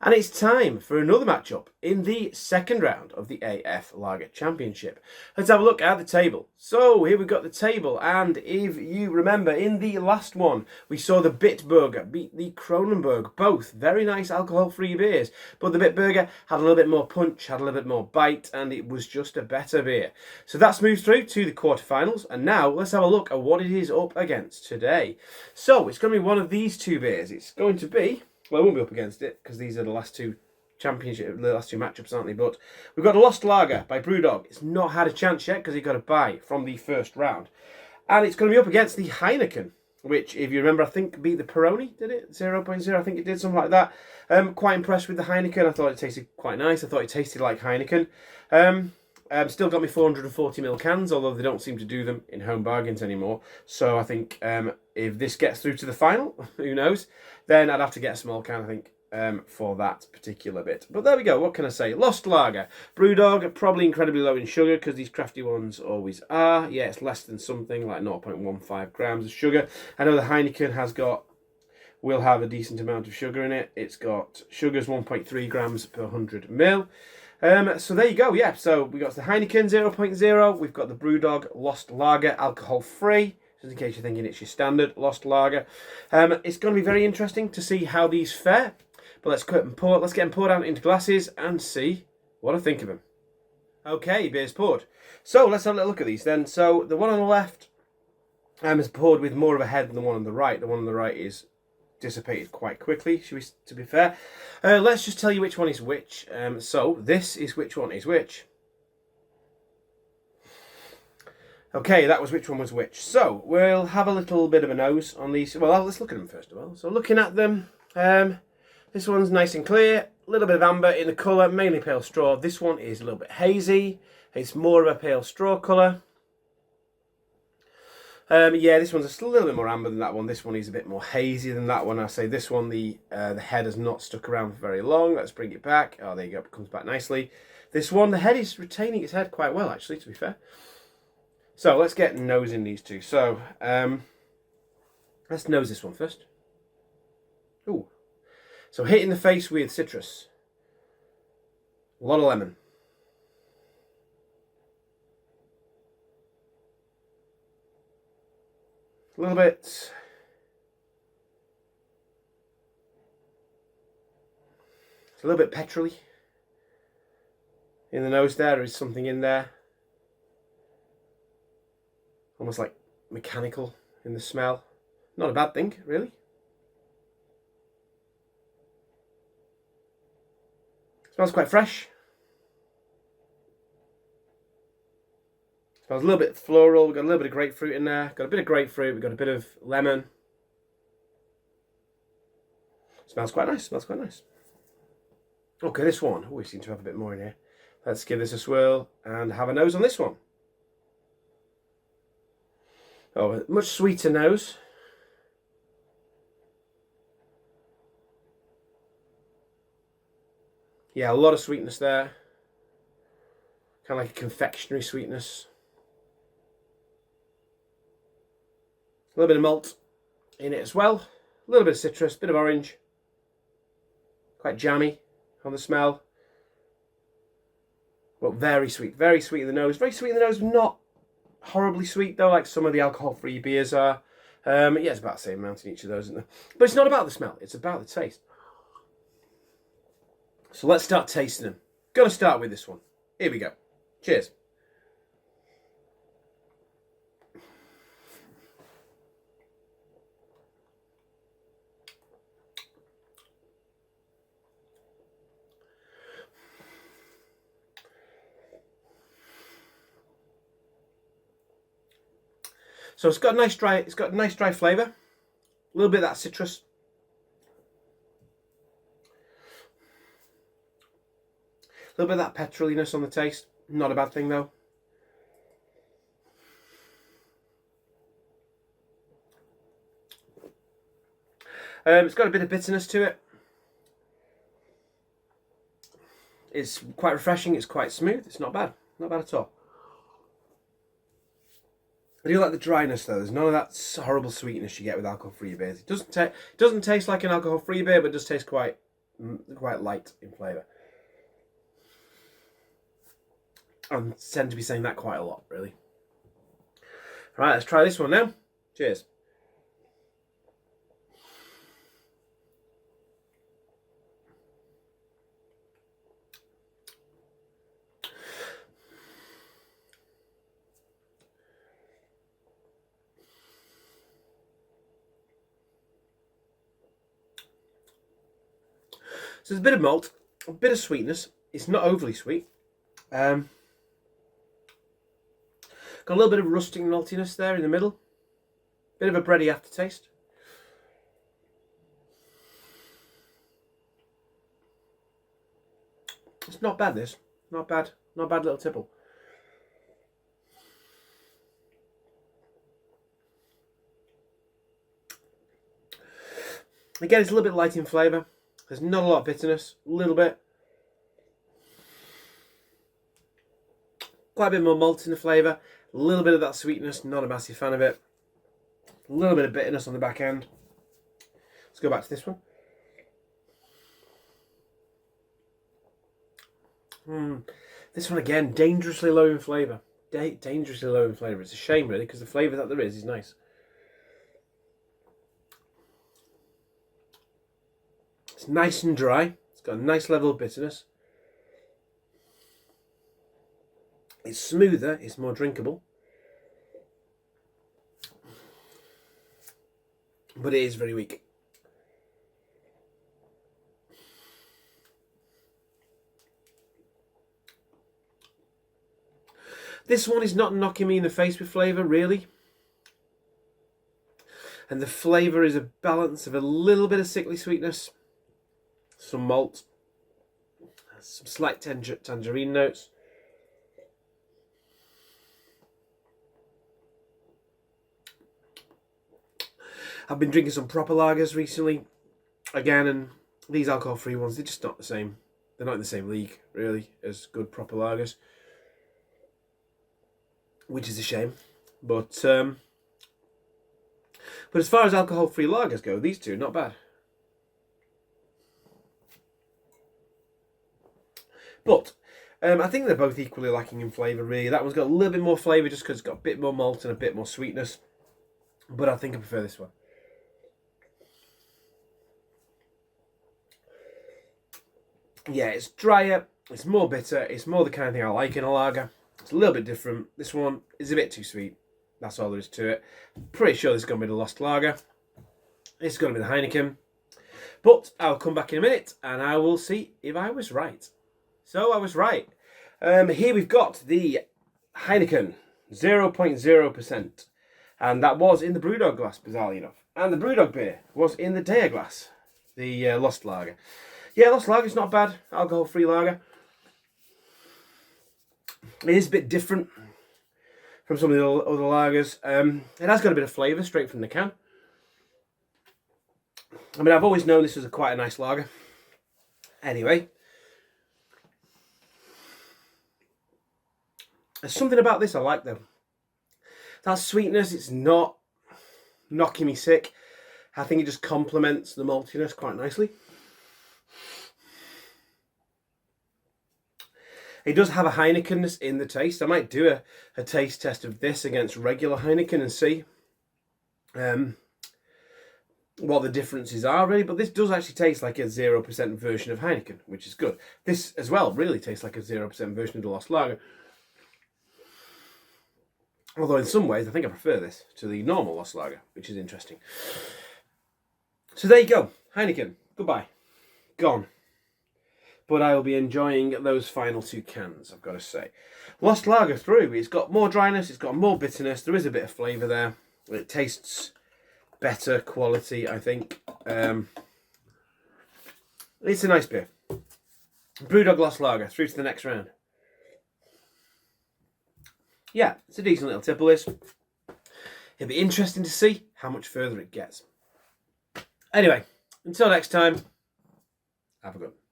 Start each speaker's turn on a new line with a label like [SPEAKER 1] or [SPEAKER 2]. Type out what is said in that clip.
[SPEAKER 1] And it's time for another matchup in the second round of the AF Lager Championship. Let's have a look at the table. So here we've got the table, and if you remember, in the last one, we saw the Bitburger beat the Kronenberg. Both very nice alcohol-free beers, but the Bitburger had a little bit more punch, had a little bit more bite, and it was just a better beer. So that's moved through to the quarterfinals, and now let's have a look at what it is up against today. So it's going to be one of these two beers. It's going to be... well, I won't be up against it because these are the last two matchups, aren't they? But we've got a Lost Lager by Brewdog. It's not had a chance yet because he got a bye from the first round. And it's going to be up against the Heineken, which, if you remember, I think beat the Peroni, did it? 0.0, I think it did, something like that. Quite impressed with the Heineken. I thought it tasted quite nice. I thought it tasted like Heineken. Still got me 440ml cans, although they don't seem to do them in home bargains anymore. So I think if this gets through to the final, who knows, then I'd have to get a small can, I think, for that particular bit. But there we go, what can I say? Lost Lager. Brewdog, probably incredibly low in sugar, because these crafty ones always are. Yeah, it's less than something, like 0.15 grams of sugar. I know the Heineken will have a decent amount of sugar in it. It's got sugars 1.3 grams per 100 ml. So there you go, yeah. So we got the Heineken 0.0, we've got the Brewdog Lost Lager, alcohol-free, just in case you're thinking it's your standard Lost Lager. It's going to be very interesting to see how these fare, but let's get them poured out into glasses and see what I think of them. Okay, beer's poured. So let's have a little look at these then. So the one on the left is poured with more of a head than the one on the right. The one on the right is dissipated quite quickly, to be fair. Let's just tell you which one is which. So this is which one is which. Okay, that was which one was which. So we'll have a little bit of a nose on these. Well, let's look at them first of all. So looking at them, this one's nice and clear, a little bit of amber in the colour, mainly pale straw. This one is a little bit hazy. It's more of a pale straw colour. Yeah, this one's a little bit more amber than that one. This one is a bit more hazy than that one. I say this one, the head has not stuck around for very long. Let's bring it back. Oh, there you go. It comes back nicely. This one, the head is retaining its head quite well, actually, to be fair. So let's get nose in these two. So let's nose this one first. Ooh. So hitting the face with citrus. A lot of lemon. A little bit. It's a little bit petrol-y. In the nose there is something in there. Almost like mechanical in the smell. Not a bad thing, really. Smells quite fresh. Smells a little bit floral. We've got a little bit of grapefruit in there. Got a bit of grapefruit. We've got a bit of lemon. Smells quite nice. Smells quite nice. Okay, this one. Oh, we seem to have a bit more in here. Let's give this a swirl and have a nose on this one. Oh, a much sweeter nose. Yeah, a lot of sweetness there. Kind of like a confectionery sweetness. A little bit of malt in it as well. A little bit of citrus, bit of orange. Quite jammy on the smell. But very sweet in the nose. Very sweet in the nose, not horribly sweet though, like some of the alcohol-free beers are. Yeah, it's about the same amount in each of those, isn't it? But it's not about the smell, it's about the taste. So let's start tasting them. Gonna start with this one. Here we go. Cheers. So it's got a nice dry flavour. A little bit of that citrus. A little bit of that petroliness on the taste. Not a bad thing though. It's got a bit of bitterness to it. It's quite refreshing. It's quite smooth. It's not bad. Not bad at all. I do like the dryness though. There's none of that horrible sweetness you get with alcohol-free beers. It doesn't taste like an alcohol-free beer, but it does taste quite quite light in flavour. I tend to be saying that quite a lot, really. Right, let's try this one now. Cheers. So there's a bit of malt, a bit of sweetness. It's not overly sweet. Got a little bit of rustic maltiness there in the middle. Bit of a bready aftertaste. It's not bad, this. Not bad. Not bad little tipple. Again, it's a little bit light in flavour. There's not a lot of bitterness. A little bit. Quite a bit more malt in the flavour. A little bit of that sweetness. Not a massive fan of it. A little bit of bitterness on the back end. Let's go back to this one. This one again, dangerously low in flavour. Dangerously low in flavour. It's a shame, really, because the flavour that there is nice. It's nice and dry. It's got a nice level of bitterness. It's smoother. It's more drinkable. But it is very weak. This one is not knocking me in the face with flavour, really. And the flavour is a balance of a little bit of sickly sweetness, some malt, some slight tangerine notes. I've been drinking some proper lagers recently, again, and these alcohol-free ones, they're just not the same. They're not in the same league, really, as good proper lagers, which is a shame. But as far as alcohol-free lagers go, these two, not bad. But I think they're both equally lacking in flavour, really. That one's got a little bit more flavour just because it's got a bit more malt and a bit more sweetness. But I think I prefer this one. Yeah, it's drier, it's more bitter, it's more the kind of thing I like in a lager. It's a little bit different. This one is a bit too sweet. That's all there is to it. Pretty sure this is going to be the Lost Lager. This is going to be the Heineken. But I'll come back in a minute and I will see if I was right. So I was right. Here we've got the Heineken 0.0%. And that was in the Brewdog glass, bizarrely enough. And the Brewdog beer was in the Dare glass, the Lost Lager. Yeah, Lost Lager is not bad. Alcohol-free lager. It is a bit different from some of the other lagers. It has got a bit of flavour straight from the can. I mean, I've always known this was quite a nice lager. Anyway. There's something about this I like, though. That sweetness, it's not knocking me sick. I think it just complements the maltiness quite nicely. It does have a Heinekenness in the taste. I might do a taste test of this against regular Heineken and see what the differences are, really. But this does actually taste like a 0% version of Heineken, which is good. This, as well, really tastes like a 0% version of the Lost Lager. Although in some ways, I think I prefer this to the normal Lost Lager, which is interesting. So there you go. Heineken, goodbye. Gone. But I will be enjoying those final two cans, I've got to say. Lost Lager through. It's got more dryness, it's got more bitterness. There is a bit of flavour there. It tastes better quality, I think. It's a nice beer. Brewdog Lost Lager, through to the next round. Yeah, it's a decent little tipple, this. It'll be interesting to see how much further it gets. Anyway, until next time, have a good one.